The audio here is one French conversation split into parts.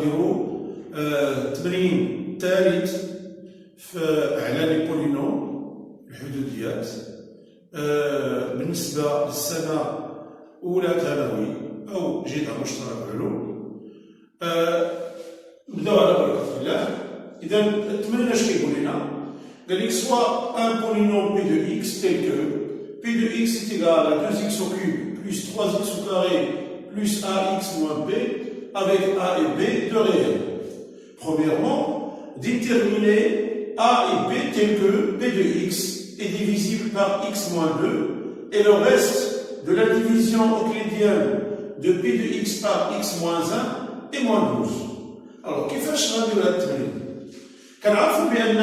نديرو التمرين الثالث على لي بولينوم الحدوديات بالنسبة للسنة أولى ثانوي أو جامعة مشترك علوم. نبداو على بركة الله. إذا التمرين اش كيقول لنا؟ قال لك soit un polynôme p de x tel que p de x est égal à 2x au cube plus 3x au carré plus ax moins b avec a et b de réels. Premièrement, déterminer a et b tel que p de x est divisible par x moins 2 et le reste de la division euclidienne de p de x par x moins 1 est moins 12. Alors, كيفاش غنديرو هاد التمرين؟ كنعرفوا بأن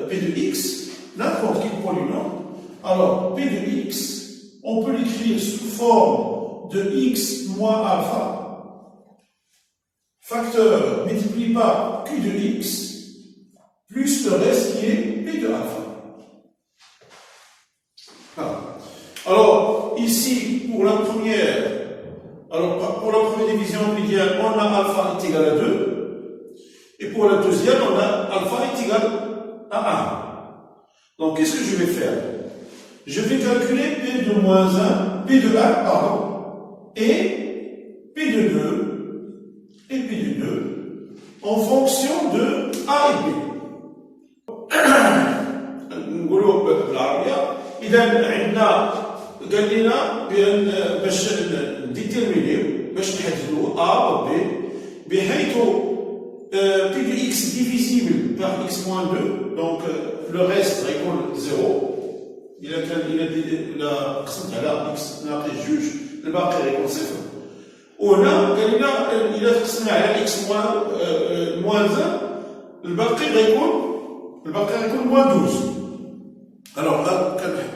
p de x, n'importe quel polynôme, alors p de x, on peut l'écrire sous forme de x moins alpha, facteur multiplié par q de x, plus le reste qui est p de alpha. Voilà. Alors, ici, pour la première division euclidienne, on a alpha est égal à 2. Et pour la deuxième, on a alpha est égal à 1. Donc, qu'est-ce que je vais faire? Je vais calculer P de moins 1, P de 1, pardon, et P de 2, et P de 2, en fonction de A et B. نقولوا بالعربية. إذا عندنا قال لنا بأن باش نديتيرمينيو باش نحددوا A و B بحيث P de x divisible par x moins 2, donc le reste répond 0. Il a قسمت على x ناقص جوج الباقي ريكون صفر. وهنا قال لنا إلا قسمنا على x moins 1 الباقي غيكون moins 12. Alors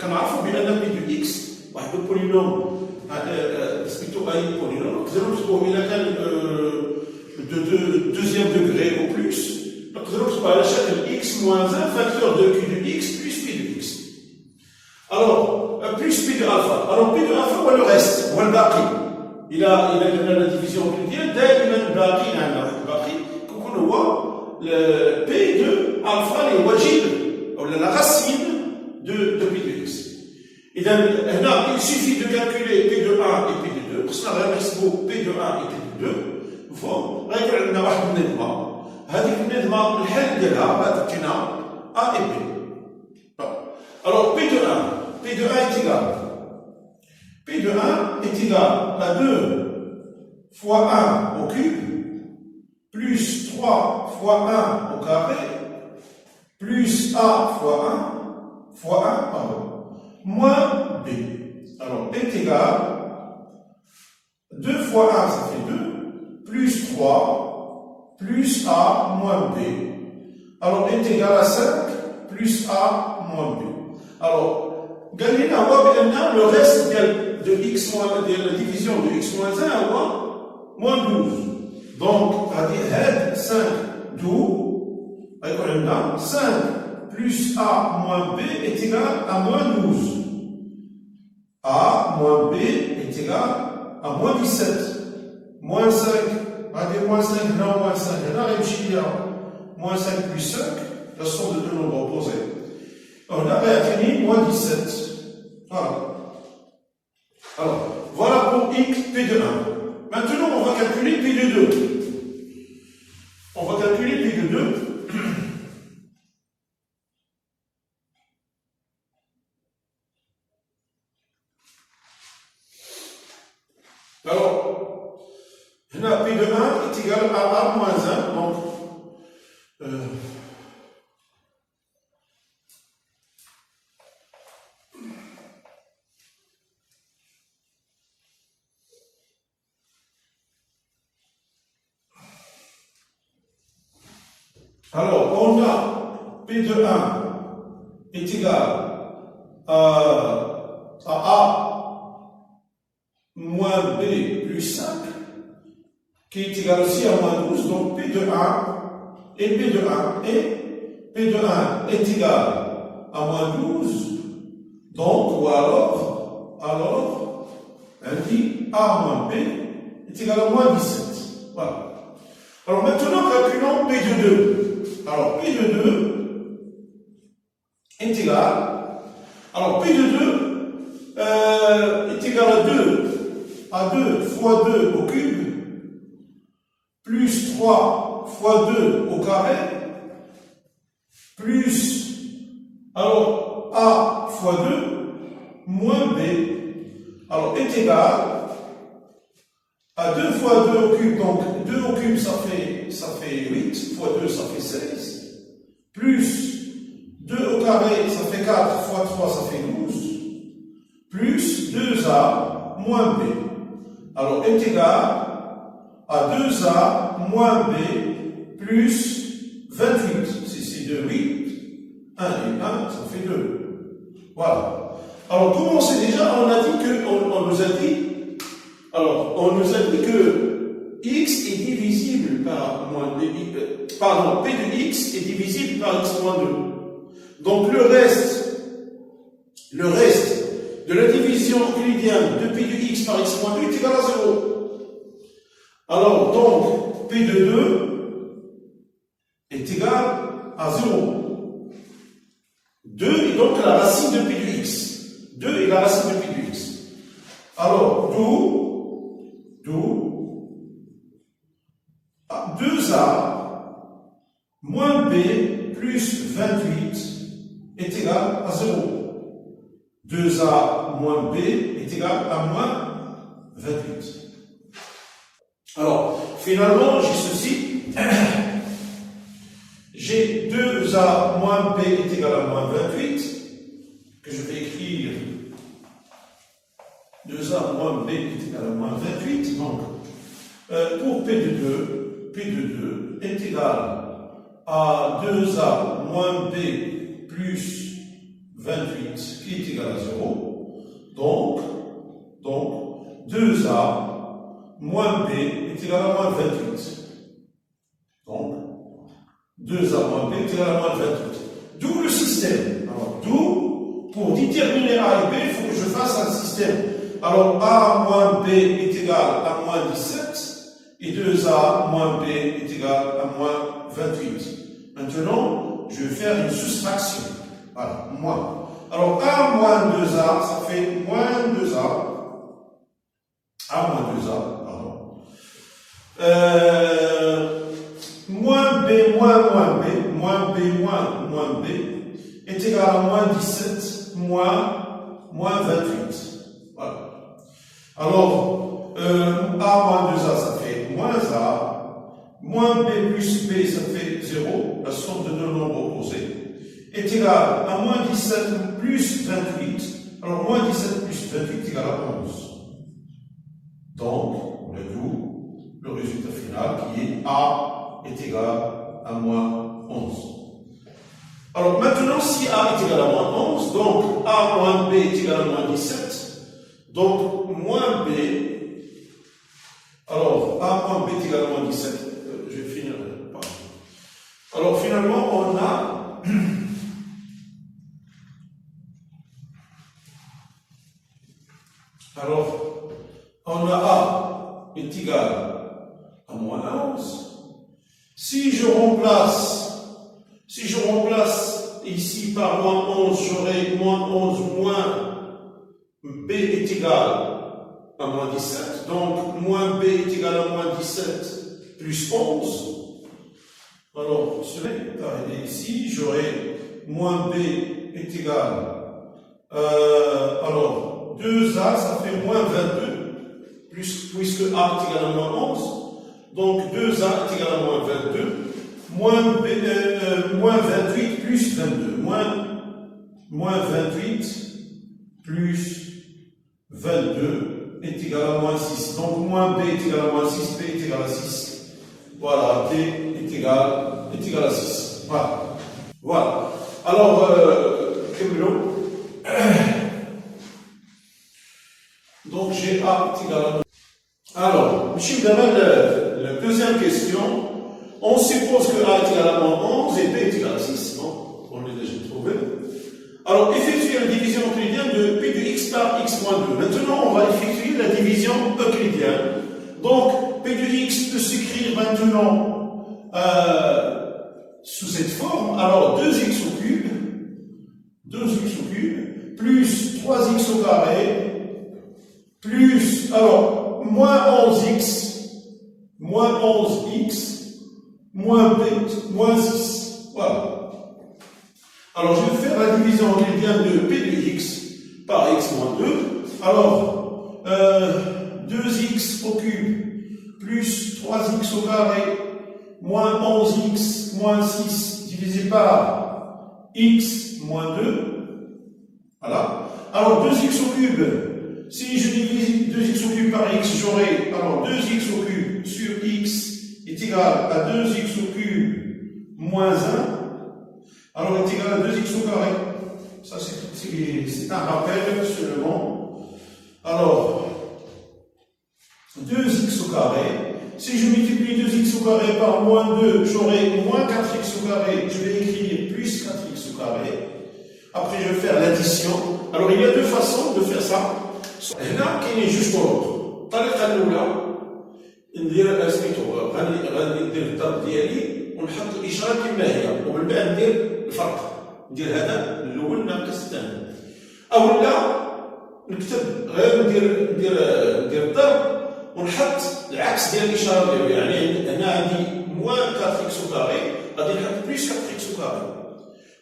كنعرفوا بأن P de x واحد البولينوم سميتو أي بولينوم نقدروا نكتبوه إلا كان de deuxième degré au plus, donc nous allons à la chaîne x moins 1 facteur de q de x plus p de x. Alors, plus p de alpha. Alors, p de alpha, ou le reste, ou le baqi. Il a la division euclidienne, دائما باقي عندنا واحد الباقي كنكون هو p de alpha les واجب ou la racine de p de x. إذا هنا il suffit de calculer p de 1 et p de 2 خصنا غير نحسبوا p de 1 et p de 2. غيكون عندنا واحد النظمة، هذيك النظمة الحل ديالها غتعطينا A et B. Alors P de 1 est égal. P de 1 est égal à 2 fois 1 au cube, plus 3 fois 1 au carré, plus A fois 1, pardon, moins B. Alors est égal, 2 fois 1 ça fait 2, plus 3, plus A, moins B. Alors, est égal à 5, plus A, moins B. Alors, gagner le reste de x moins, de la division de x moins 1 à moins 12. Donc, à dire 5, 12, 5 plus A moins B est égal à moins 12. A moins B est égal à moins 17. Moins 5, allez, moins 5, non, moins 5, là, moins 5 plus 5, la somme de deux nombres opposés. On a réatteint moins 17. Voilà. Alors, voilà pour x, p de 1. Maintenant, on va calculer p de 2. On va calculer p de 2. Alors, هنا P de 1 est égal à A moins 1, donc alors on a P de 1 est égal à A moins B plus 5 qui est égal aussi à moins 12, donc P de 1 et P de 1 et P de 1 est égal à moins 12, donc ou alors on dit A moins B est égal à moins 17. Voilà. Alors maintenant, calculons P de 2. Alors P de 2 est égal. Alors P de 2 est égal à 2 fois 2 au cube, plus 3 fois 2 au carré, plus, alors A fois 2, moins B, alors est égal à 2 fois 2 au cube, donc 2 au cube ça fait 8, fois 2 ça fait 16, plus 2 au carré ça fait 4, fois 3 ça fait 12, plus 2A moins B. Alors est égal à 2A moins B plus 28. Si c'est 2, 8, 1 et 1, ça fait 2. Voilà. Alors, comme on sait déjà, on nous a dit que x est divisible par moins P de x est divisible par x moins 2. Donc, le reste de la division euclidienne de P de x par x moins 2 est égal à 0. Alors, donc, P de 2 est égal à 0. 2 est donc la racine de P de x. 2 est la racine de P de x. Alors, d'où 2A moins B plus 28 est égal à 0. 2A moins B est égal à moins 28. Alors, finalement, j'ai ceci. J'ai 2A moins B est égal à moins 28, que je vais écrire 2A moins B est égal à moins 28. Donc, pour P de 2 est égal à 2A moins B plus 28, qui est égal à 0. Donc 2A moins B est égal à moins 28. Donc, 2A moins B est égal à moins 28. D'où le système. Alors, d'où, pour déterminer A et B, il faut que je fasse un système. Alors, A moins B est égal à moins 17, et 2A moins B est égal à moins 28. Maintenant, je vais faire une soustraction. Voilà, moins. Alors, A moins 2A, ça fait moins 2A. A moins 2A, pardon. Moins B moins B, moins B moins B est égal à moins 17 moins 28. Voilà. Alors, A moins 2A, ça fait moins A. Moins B plus B, ça fait 0. La somme de deux nombres opposés est égal à moins 17 plus 28. Alors, moins 17 plus 28 est égal à 11. Donc, on a d'où le résultat final qui est A est égal à moins 11. Alors maintenant, si A est égal à moins 11, donc A moins B est égal à moins 17, donc moins B, alors A moins B est égal à moins 17, je vais finir par. Alors finalement, on a A est égal à moins 11. Si je remplace ici par moins 11, j'aurai moins 11 moins B est égal à moins 17. Donc, moins B est égal à moins 17 plus 11. Alors, cela est arrivé ici. J'aurai moins B est égal alors, 2A, ça fait moins 22, puisque A est égal à moins 11. Donc 2A est égal à moins 22, moins 28 plus 22, moins 28 plus 22 est égal à moins 6. Donc moins B est égal à moins 6, B est égal à 6. Voilà, B est égal à 6. Voilà. Voilà. Alors, donc j'ai A est égal à... Alors, M. Damel, la deuxième question, on suppose que A est égal à moins 11 et B est égal à 6. Non, on l'a déjà trouvé. Alors, effectuer la division euclidienne de P de x par x moins 2. Maintenant, on va effectuer la division euclidienne. Donc, P de x peut s'écrire maintenant sous cette forme, alors 2x au cube, plus 3x au carré, plus, alors, moins 11x, moins 6. Voilà. Alors, je vais faire la division en lien de P de x par x moins 2. Alors, 2x au cube plus 3x au carré moins 11x moins 6 divisé par x moins 2. Voilà. Alors, 2x au cube, si je divise 2x au cube par x, j'aurai alors 2x au cube sur x est égal à 2x au cube moins 1. Alors, est égal à 2x au carré. Ça, c'est un rappel seulement. Alors, 2x au carré. Si je multiplie 2x au carré par moins 2, j'aurai moins 4x au carré. Je vais écrire plus 4x au carré. Après, je vais faire l'addition. Alors, il y a deux façons de faire ça. هنا كاينين جوج طرق. الطريقة الأولى ندير سميتو غادي ندير الضرب ديالي ونحط الإشارة كما هي ومن بعد ندير الفرق. ندير هذا الأول ناقص الثاني. أو لا نكتب غير ندير الضرب ونحط العكس ديال الإشارة ديالو. يعني هنا عندي موان 4x au carré غادي نحط بليس 4x au carré.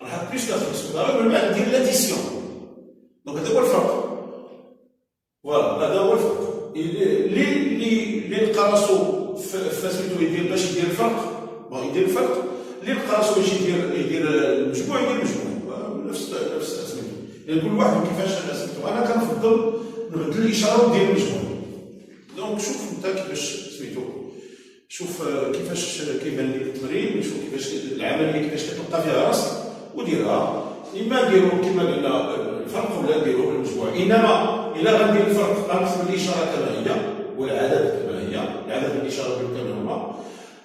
نحط بليس 4x au carré ومن بعد ندير لاديسيون. دونك هذا هو الفرق. فوالا هذا هو الفرق. اللي لقى راسو فاسميتو يدير باش يدير الفرق، يدير الفرق. اللي لقى راسو باش يدير المجموع يدير المجموع. نفس سميتو. يعني كل واحد كيفاش سميتو. انا كنفضل نبدل الاشاره وندير المجموع. دونك شوف انت كيفاش سميتو. شوف كيفاش كيبان لك التمرين، شوف كيفاش العمليه كيفاش كتلقى فيها راسك وديرها. اما نديرو كما قلنا الفرق ولا نديرو المجموع. انما الا غندير الفرق غنكتب الاشاره كما هي والعدد كما هي، العدد الاشاره كما هما،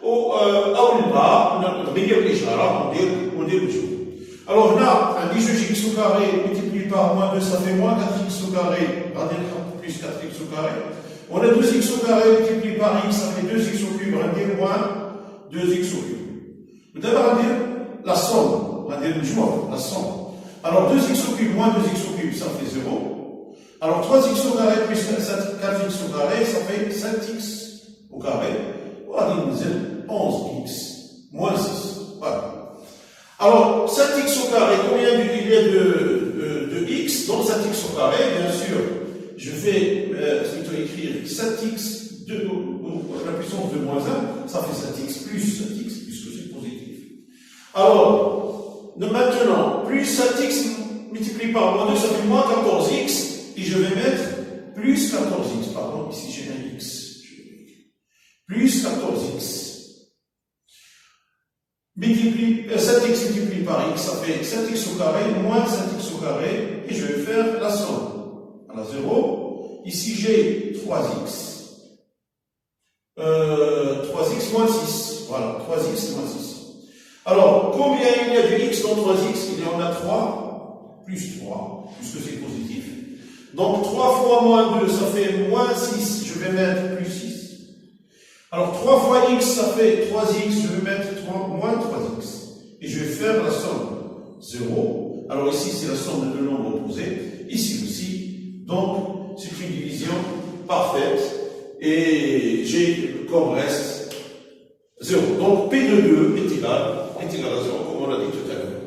او نغير الاشاره وندير المجموع. Alors هنا عندي جوج x au carré multiplié par moins 2 ça fait moins 4x au carré. غادي نحط plus 4x au carré. On a 2x au carré multiplié par x ça fait 2x au cube. غندير moins 2x au cube. ودابا غندير la somme. غندير المجموع la somme. Alors 2x au cube moins 2x au cube ça fait 0. Alors 3x au carré plus 4x au carré, ça fait 7x au carré. Voilà, 11x moins 6. Voilà. Alors 7x au carré, combien il y a de x dans 7x au carré? Bien sûr, je vais plutôt écrire 7x de la puissance de moins 1, ça fait 7x, puisque c'est positif. Alors, maintenant, plus 7x multiplié par moins 2, ça fait moins 14x. Et je vais mettre plus 14x. Pardon, ici j'ai un x. Plus 14x. 7x multiplié par x, ça fait 7x au carré moins 7x au carré. Et je vais faire la somme. Alors 0. Ici j'ai 3x. 3x moins 6. Voilà, 3x moins 6. Alors, combien il y a de x dans 3x? Il y en a 3. Plus 3, puisque c'est positif. Donc 3 fois moins 2, ça fait moins 6, je vais mettre plus 6. Alors 3 fois x, ça fait 3x, je vais mettre moins 3x. Et je vais faire la somme 0. Alors ici, c'est la somme de deux nombres opposés. Ici aussi. Donc, c'est une division parfaite. Et j'ai comme reste 0. Donc P de 2 est égal à 0, comme on l'a dit tout à l'heure.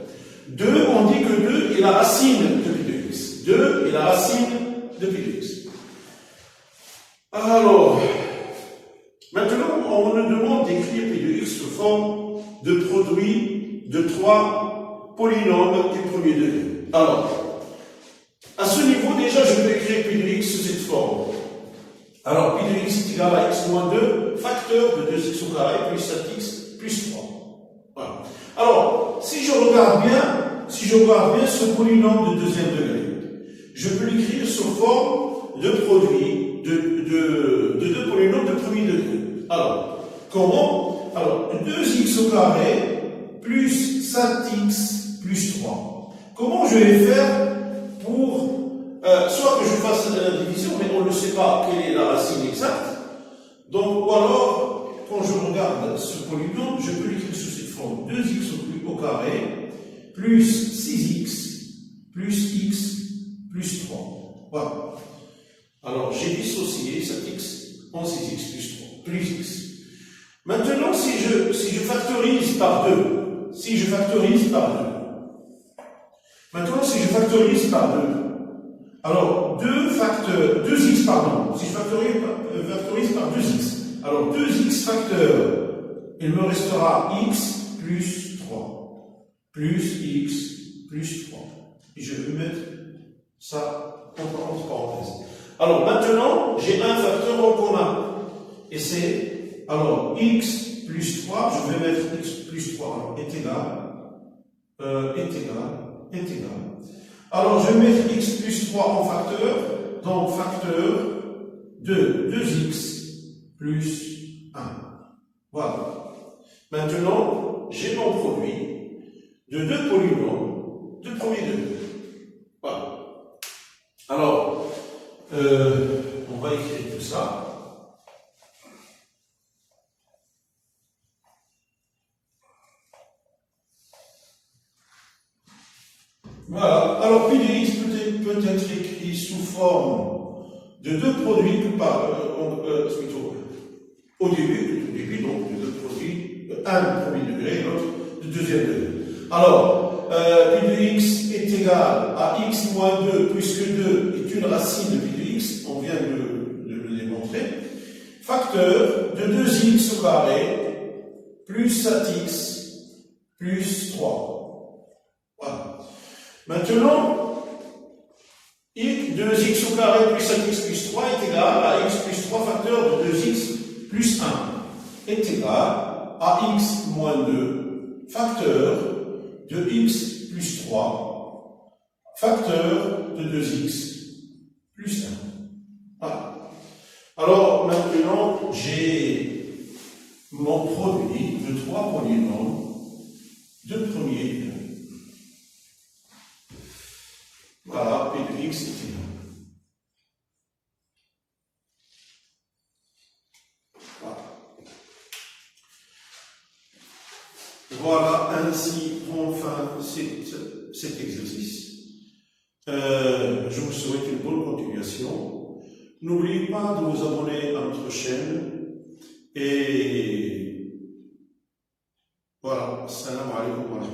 2, on dit que 2 est la racine de P de x. 2 est la racine de P de x. Alors, maintenant, on nous demande d'écrire P de x sous forme de produit de 3 polynômes du premier degré. Alors, à ce niveau, déjà, je peux écrire P de x sous cette forme. Alors, P de x est égal à x moins 2, facteur de 2x au carré plus 7x plus 3. Voilà. Alors, si je regarde bien ce polynôme de deuxième degré, je peux l'écrire sous forme de produit de deux polynômes de premier degré. Alors, comment? Alors, 2x au carré plus 7x plus 3. Comment je vais faire pour, soit que je fasse la division, mais on ne sait pas quelle est la racine exacte. Donc, ou alors, quand je regarde ce polynôme, je peux l'écrire sous cette forme. 2x au carré plus 6x plus x plus 3. Voilà. Alors, j'ai dissocié cet x en 6x plus 3, plus x. Maintenant, si je factorise par 2, maintenant, si je factorise par 2, alors 2x, pardon, si je factorise par 2x, alors 2x facteur, il me restera x plus 3, plus x plus 3. Et je vais mettre ça entre parenthèses. Alors maintenant, j'ai un facteur en commun. Et c'est, alors, x plus 3, je vais mettre x plus 3 est égal. Alors, je vais mettre x plus 3 en facteur, donc facteur de 2x plus 1. Voilà. Maintenant, j'ai mon produit de deux polynômes de premier degré. Voilà. Alors, on va écrire tout ça. Voilà. Alors, P de x peut être écrit sous forme de deux produits plutôt au début, donc de deux produits, un de premier degré et l'autre de deuxième degré. Alors, P de x est égal à x moins 2, puisque 2 est une racine de P de x, on vient de le démontrer, facteur de 2x au carré plus 7x plus 3. Voilà. Maintenant, 2x au carré plus 7x plus 3 est égal à x plus 3 facteur de 2x plus 1 est égal à x moins 2 facteur de x plus 3 facteur de 2x plus 1. Voilà. Alors maintenant, j'ai mon produit de trois polynômes de premier degré. Voilà, P de x est égal. Voilà, ainsi prend fin cet exercice. Je vous souhaite une bonne continuation. N'oubliez pas de vous abonner à notre chaîne. Et voilà, assalamu alaikum wa rahmatullahi.